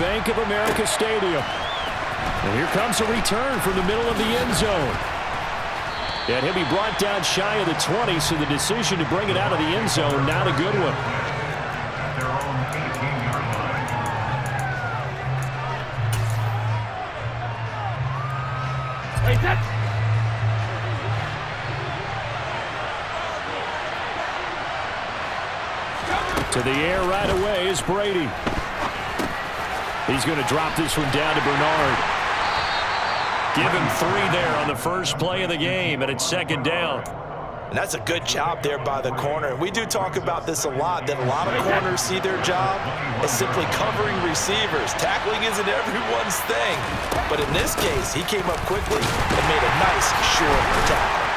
Bank of America Stadium. And here comes a return from the middle of the end zone. And he'll be brought down shy of the 20, so the decision to bring it out of the end zone, not a good one. To the air right away is Brady. He's going to drop this one down to Bernard. Give him 3 there on the first play of the game, and it's second down. And that's a good job there by the corner. And we do talk about this a lot, that a lot of corners see their job as simply covering receivers. Tackling isn't everyone's thing. But in this case, he came up quickly and made a nice, short tackle.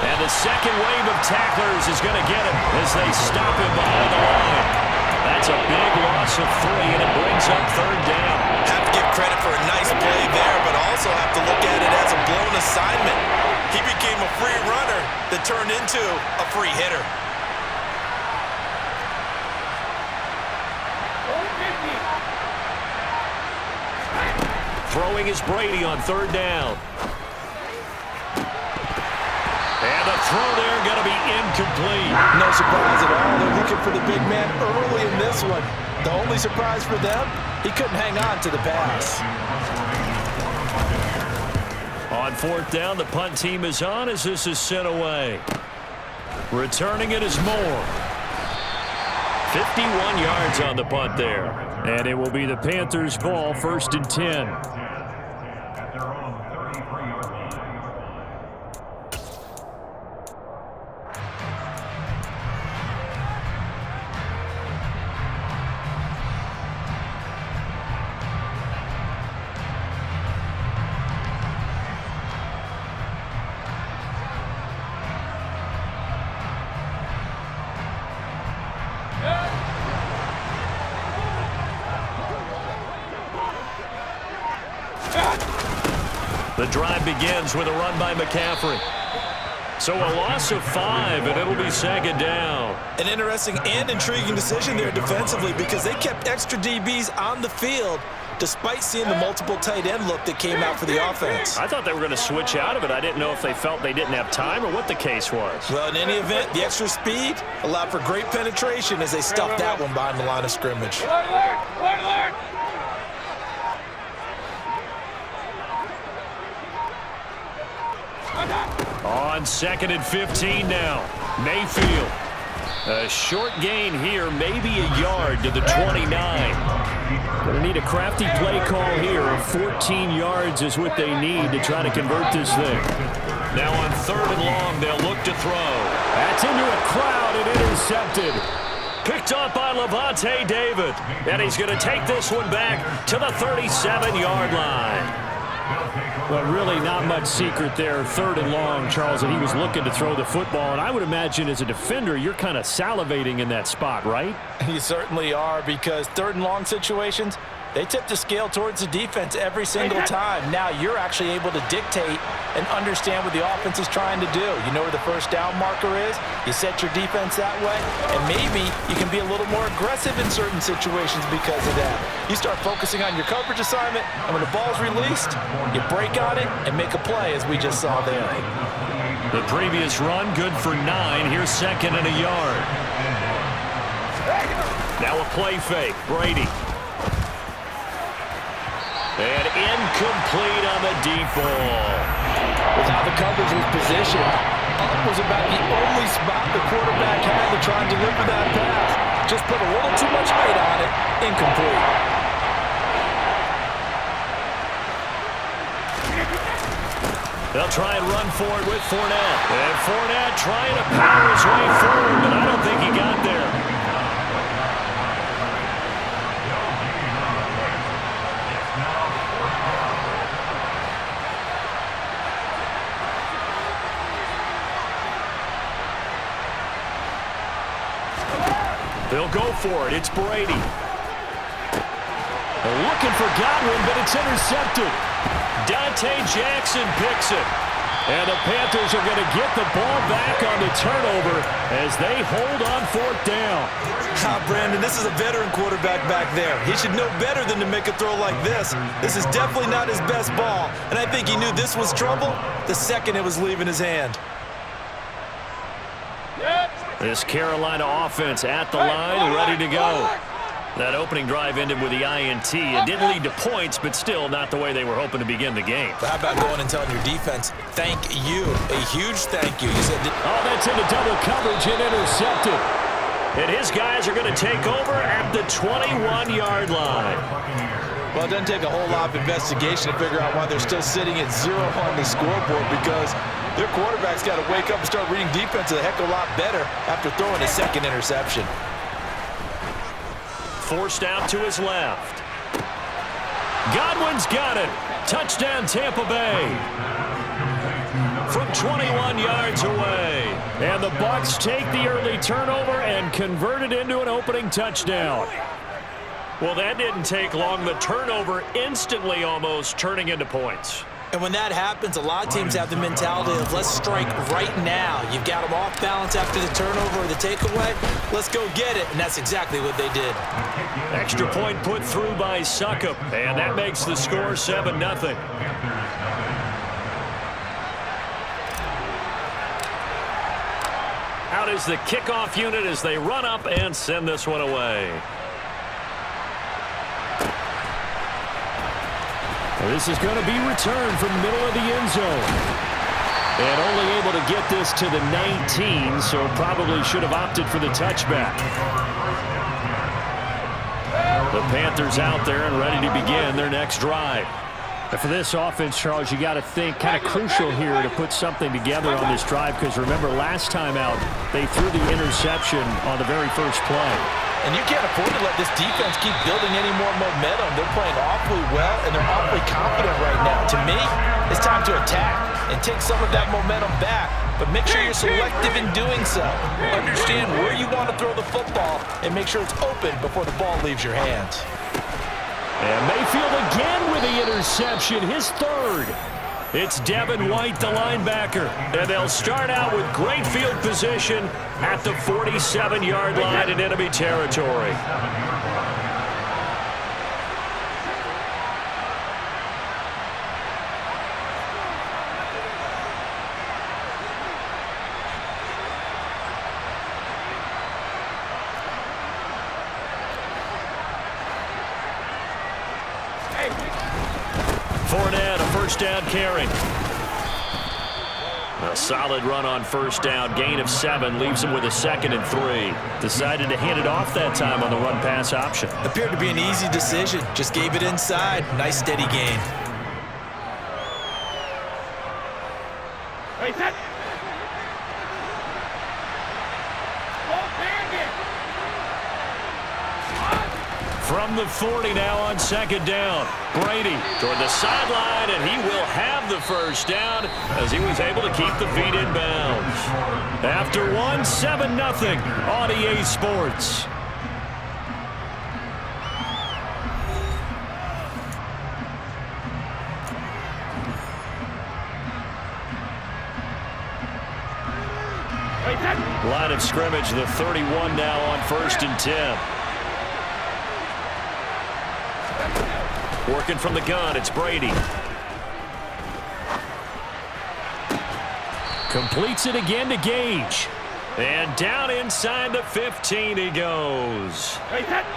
And the second wave of tacklers is going to get him as they stop him behind the line. That's a big loss of 3, and it brings up third down. Have to give credit for a nice play there, but also have to look at it as a blown assignment. He became a free runner that turned into a free hitter. Throwing is Brady on third down. And the throw there going to be incomplete. No surprise at all. They're looking for the big man early in this one. The only surprise for them, he couldn't hang on to the pass. On fourth down, the punt team is on as this is sent away. Returning it is Moore. 51 yards on the punt there. And it will be the Panthers' ball, 1st and 10. The drive begins with a run by McCaffrey. So a loss of 5, and it'll be second down. An interesting and intriguing decision there defensively because they kept extra DBs on the field despite seeing the multiple tight end look that came out for the offense. I thought they were going to switch out of it. I didn't know if they felt they didn't have time or what the case was. Well, in any event, the extra speed allowed for great penetration as they stuffed that one behind the line of scrimmage. On 2nd and 15 now. Mayfield. A short gain here, maybe a yard to the 29. Going to need a crafty play call here. 14 yards is what they need to try to convert this thing. Now on 3rd and long, they'll look to throw. That's into a crowd and intercepted. Picked up by Levante David. And he's going to take this one back to the 37-yard line. Well, really not much secret there. 3rd and long, Charles, and he was looking to throw the football. And I would imagine as a defender, you're kind of salivating in that spot, right? You certainly are, because 3rd and long situations, they tip the scale towards the defense every single time. Now you're actually able to dictate and understand what the offense is trying to do. You know where the first down marker is. You set your defense that way, and maybe you can be a little more aggressive in certain situations because of that. You start focusing on your coverage assignment, and when the ball's released, you break on it and make a play, as we just saw there. The previous run, good for 9. Here's 2nd and a yard. Now a play fake. Brady. And incomplete on the deep ball. With how the coverage was positioned, up was about the only spot the quarterback had to try and deliver that pass. Just put a little too much weight on it. Incomplete. They'll try and run for it with Fournette. And Fournette trying to power his way forward, but I don't think he got there. They'll go for it. It's Brady. They're looking for Godwin, but it's intercepted. Dante Jackson picks it. And the Panthers are going to get the ball back on the turnover as they hold on 4th down. Brandon, this is a veteran quarterback back there. He should know better than to make a throw like this. This is definitely not his best ball, and I think he knew this was trouble the second it was leaving his hand. This Carolina offense at the line, ready to go. That opening drive ended with the INT. It didn't lead to points, but still not the way they were hoping to begin the game. But how about going and telling your defense, thank you, a huge thank you. You said oh, that's into double coverage and intercepted. And his guys are going to take over at the 21-yard line. Well, it doesn't take a whole lot of investigation to figure out why they're still sitting at 0 on the scoreboard, because their quarterback's got to wake up and start reading defense a heck of a lot better after throwing a second interception. Forced out to his left. Godwin's got it. Touchdown, Tampa Bay. From 21 yards away. And the Bucs take the early turnover and convert it into an opening touchdown. Well, that didn't take long. The turnover instantly almost turning into points. And when that happens, a lot of teams have the mentality of let's strike right now. You've got them off balance after the turnover or the takeaway. Let's go get it. And that's exactly what they did. Extra point put through by Succop. And that makes the score 7-0. Out is the kickoff unit as they run up and send this one away. This is going to be returned from the middle of the end zone. And only able to get this to the 19, so probably should have opted for the touchback. The Panthers out there and ready to begin their next drive. And for this offense, Charles, you got to think kind of crucial here to put something together on this drive, because remember last time out they threw the interception on the very first play. And you can't afford to let this defense keep building any more momentum. They're playing awfully well, and they're awfully confident right now. To me, it's time to attack and take some of that momentum back, but make sure you're selective in doing so. Understand where you want to throw the football and make sure it's open before the ball leaves your hands. And Mayfield again with the interception, his third. It's Devin White, the linebacker, and they'll start out with great field position at the 47-yard line in enemy territory. Fournette, a first down carry. A solid run on first down. Gain of 7 leaves him with a 2nd and 3. Decided to hand it off that time on the run-pass option. Appeared to be an easy decision. Just gave it inside. Nice steady gain. From the 40 now on 2nd down. Brady toward the sideline, and he will have the first down as he was able to keep the feet in bounds. After 1, 7-0 on EA Sports. Line of scrimmage, the 31 now on 1st and 10. Working from the gun, it's Brady. Completes it again to Gage. And down inside the 15 he goes.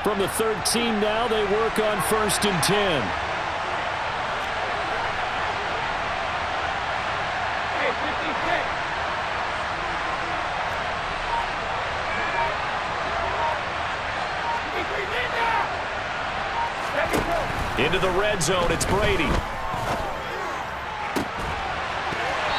From the 13 now, they work on 1st and 10. Into the red zone, it's Brady.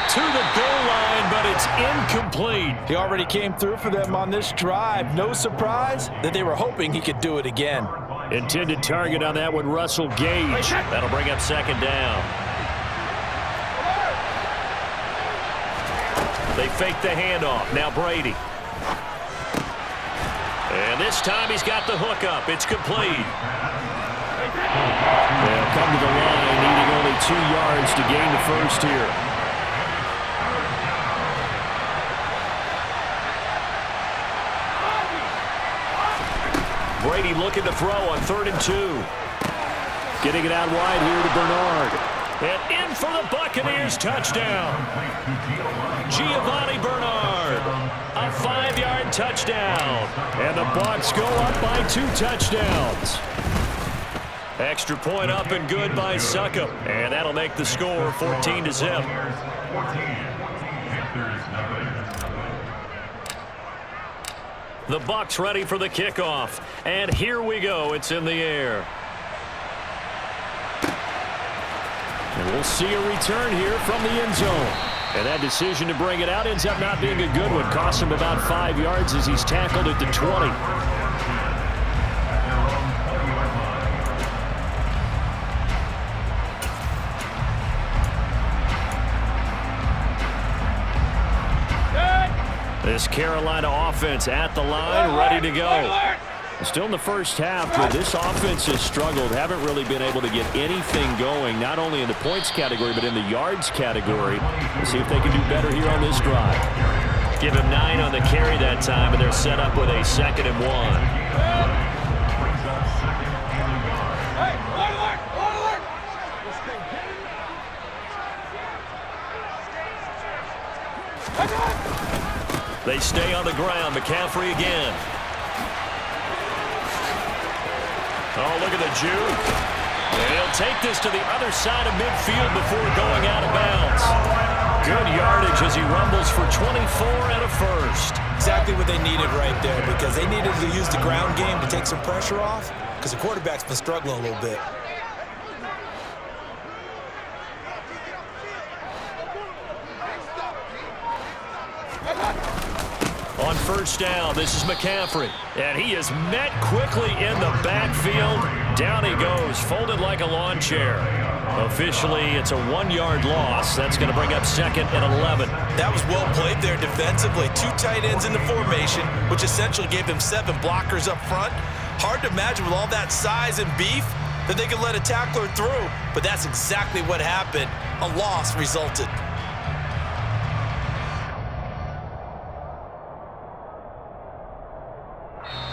To the goal line, but it's incomplete. He already came through for them on this drive. No surprise that they were hoping he could do it again. Intended target on that one, Russell Gage. That'll bring up 2nd down. They fake the handoff. Now Brady. And this time he's got the hookup. It's complete. They'll come to the line, needing only 2 yards to gain the first here. Brady looking to throw on 3rd and 2. Getting it out wide here to Bernard. And in for the Buccaneers touchdown. Giovanni Bernard. A 5-yard touchdown. And the Bucs go up by 2 touchdowns. Extra point up and good by Succop. And that'll make the score 14-0. The Bucs ready for the kickoff. And here we go. It's in the air. And we'll see a return here from the end zone. And that decision to bring it out ends up not being a good one. Cost him about 5 yards as he's tackled at the 20. This Carolina offense at the line, ready to go. Still in the first half, but this offense has struggled. Haven't really been able to get anything going, not only in the points category, but in the yards category. Let's see if they can do better here on this drive. Give him 9 on the carry that time, and they're set up with a 2nd and 1. They stay on the ground. McCaffrey again. Oh, look at the juke. And he'll take this to the other side of midfield before going out of bounds. Good yardage as he rumbles for 24 and a first. Exactly what they needed right there, because they needed to use the ground game to take some pressure off, because the quarterback's been struggling a little bit. On first down, this is McCaffrey. And he is met quickly in the backfield. Down he goes, folded like a lawn chair. Officially, it's a 1-yard loss. That's going to bring up 2nd and 11. That was well played there defensively. 2 tight ends in the formation, which essentially gave them 7 blockers up front. Hard to imagine with all that size and beef that they could let a tackler through. But that's exactly what happened. A loss resulted.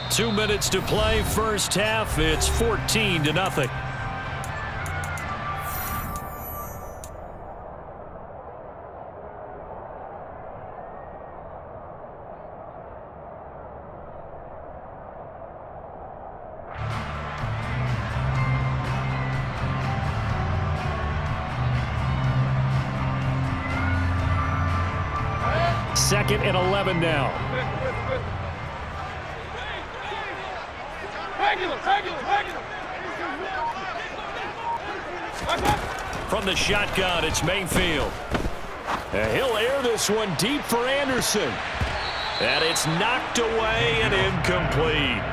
Two minutes to play, first half. It's 14-0. Second and 11 now. From the shotgun, it's Mayfield. And he'll air this one deep for Anderson. And it's knocked away and incomplete.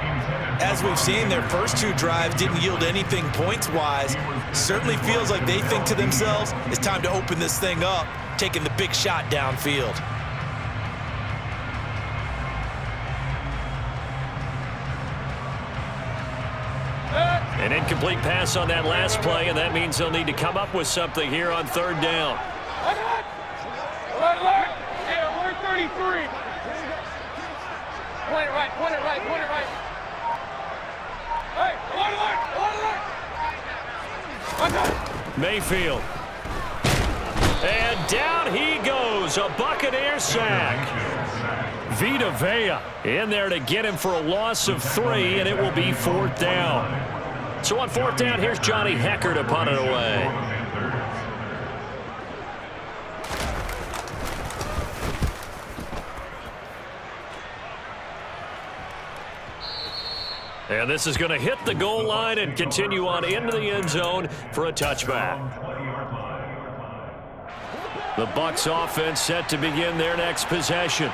As we've seen, their first 2 drives didn't yield anything points-wise. Certainly feels like they think to themselves, it's time to open this thing up, taking the big shot downfield. An incomplete pass on that last play, and that means they'll need to come up with something here on 3rd down. Alert! Hey, alert 33. Point it right, point it right, point it right. Hey, alert! Mayfield. And down he goes, a Buccaneer sack. Vita Vea in there to get him for a loss of 3, and it will be 4th down. So on 4th down, here's Johnny Hecker to punt it away. And this is going to hit the goal line and continue on into the end zone for a touchback. The Bucs offense set to begin their next possession.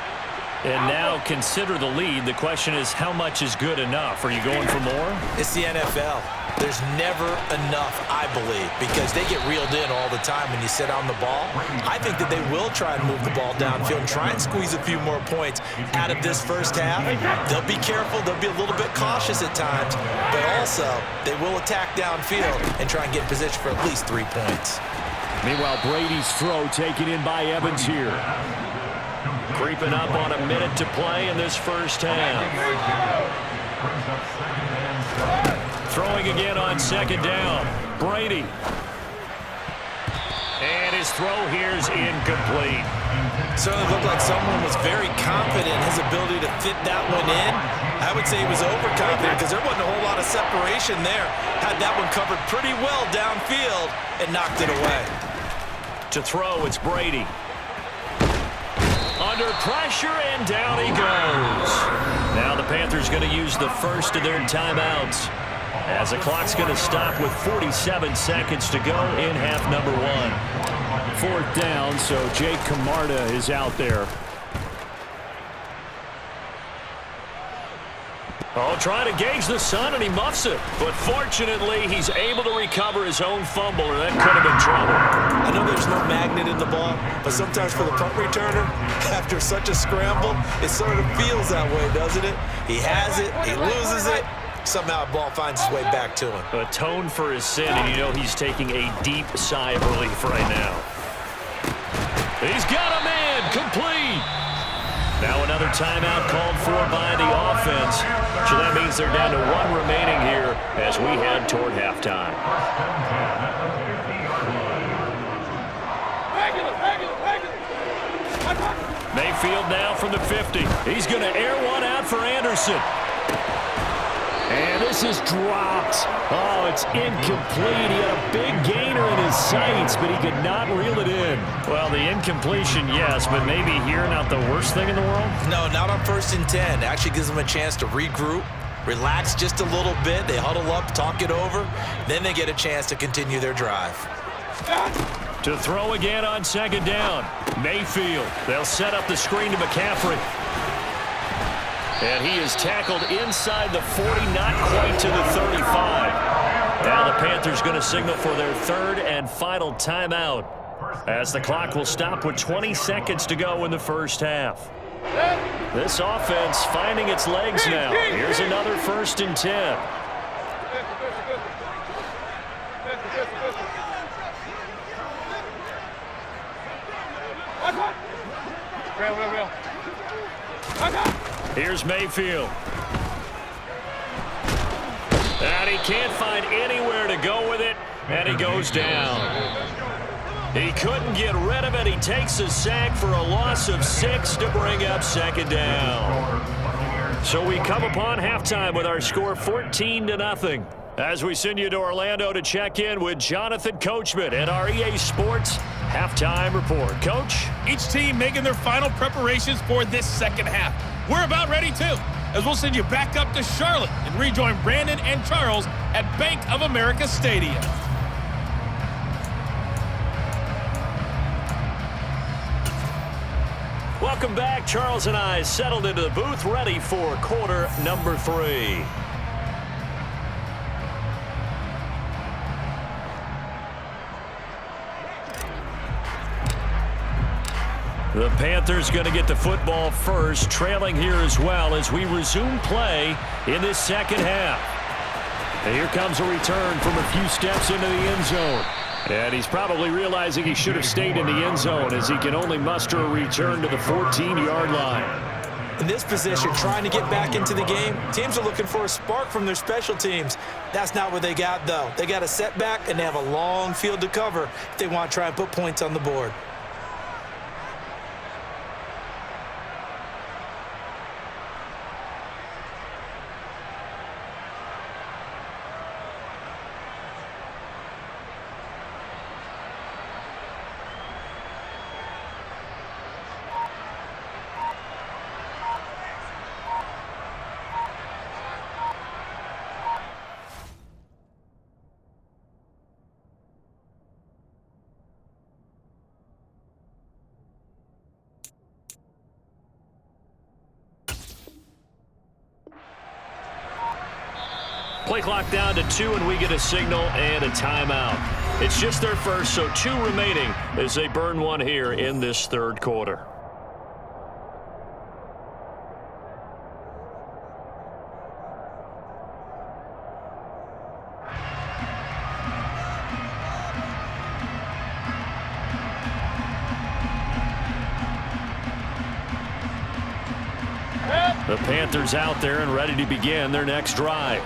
And now consider the lead. The question is, how much is good enough? Are you going for more? It's the NFL. There's never enough, I believe, because they get reeled in all the time when you sit on the ball. I think that they will try and move the ball downfield and try and squeeze a few more points out of this first half. They'll be careful. They'll be a little bit cautious at times, but also they will attack downfield and try and get in position for at least 3 points. Meanwhile, Brady's throw taken in by Evans here. Creeping up on a minute to play in this first half. Throwing again on second down. Brady. And his throw here is incomplete. Certainly looked like someone was very confident in his ability to fit that one in. I would say he was overconfident because there wasn't a whole lot of separation there. Had that one covered pretty well downfield and knocked it away. To throw, it's Brady. Under pressure, and down he goes. Now the Panthers going to use the first of their timeouts, as the clock's going to stop with 47 seconds to go in half number one. Fourth down, so Jake Camarda is out there. Oh, trying to gauge the sun, and he muffs it. But fortunately, he's able to recover his own fumble, or that could have been trouble. I know there's no magnet in the ball, but sometimes for the punt returner, after such a scramble, it sort of feels that way, doesn't it? He has it, he loses it, somehow the ball finds its way back to him. Atone for his sin, and you know he's taking a deep sigh of relief right now. He's got a man, complete. Now another timeout called for by the offense. So that means they're down to one remaining here as we head toward halftime. Mayfield now from the 50. He's going to air one out for Anderson. And this is dropped. Oh, it's incomplete. He had a big gainer in his sights, but he could not reel it in. Well, the incompletion, yes, but maybe here not the worst thing in the world? No, not on 1st and 10. It actually gives them a chance to regroup, relax just a little bit. They huddle up, talk it over. Then they get a chance to continue their drive. To throw again on second down. Mayfield. They'll set up the screen to McCaffrey. And he is tackled inside the 40, not quite to the 35. Now the Panthers going to signal for their third and final timeout, as the clock will stop with 20 seconds to go in the first half. This offense finding its legs now. Here's another 1st and 10. Here's Mayfield. And he can't find anywhere to go with it, and he goes down. He couldn't get rid of it. He takes a sack for a loss of 6 to bring up second down. So we come upon halftime with our score 14-0. As we send you to Orlando to check in with Jonathan Coachman at our EA Sports Halftime Report. Coach? Each team making their final preparations for this second half. We're about ready, too, as we'll send you back up to Charlotte and rejoin Brandon and Charles at Bank of America Stadium. Welcome back. Charles and I settled into the booth, ready for quarter number 3. The Panthers going to get the football first, trailing here as well as we resume play in this second half. And here comes a return from a few steps into the end zone. And he's probably realizing he should have stayed in the end zone, as he can only muster a return to the 14-yard line. In this position, trying to get back into the game, teams are looking for a spark from their special teams. That's not what they got, though. They got a setback, and they have a long field to cover if they want to try and put points on the board. Play clock down to 2, and we get a signal and a timeout. It's just their first, so 2 remaining as they burn one here in this third quarter. The Panthers out there and ready to begin their next drive.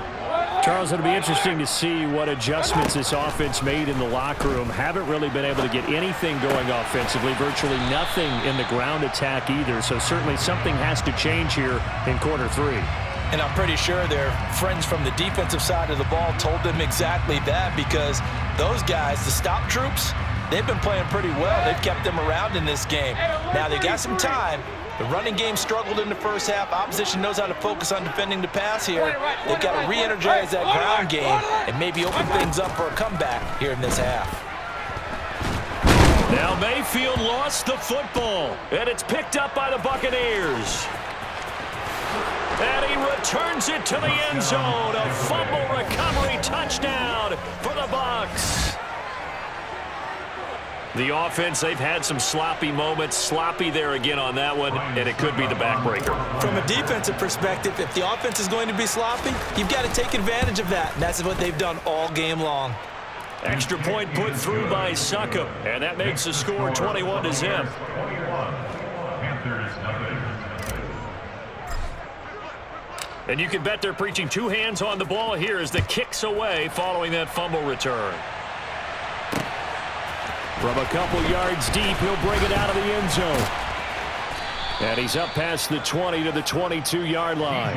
Charles, it'll be interesting to see what adjustments this offense made in the locker room. Haven't really been able to get anything going offensively, virtually nothing in the ground attack either. So certainly something has to change here in quarter 3. And I'm pretty sure their friends from the defensive side of the ball told them exactly that, because those guys, the stop troops, they've been playing pretty well. They've kept them around in this game. Now they got some time. The running game struggled in the first half. Opposition knows how to focus on defending the pass here. They've got to re-energize that ground game and maybe open things up for a comeback here in this half. Now Mayfield lost the football, and it's picked up by the Buccaneers. And he returns it to the end zone. A fumble recovery touchdown for the Bucs. The offense, they've had some sloppy moments. Sloppy there again on that one, and it could be the backbreaker. From a defensive perspective, if the offense is going to be sloppy, you've got to take advantage of that. And that's what they've done all game long. Extra point put through by Succop, and that makes the score 21-0. And you can bet they're preaching two hands on the ball here as the kick's away following that fumble return. From a couple yards deep, he'll bring it out of the end zone. And he's up past the 20 to the 22-yard line.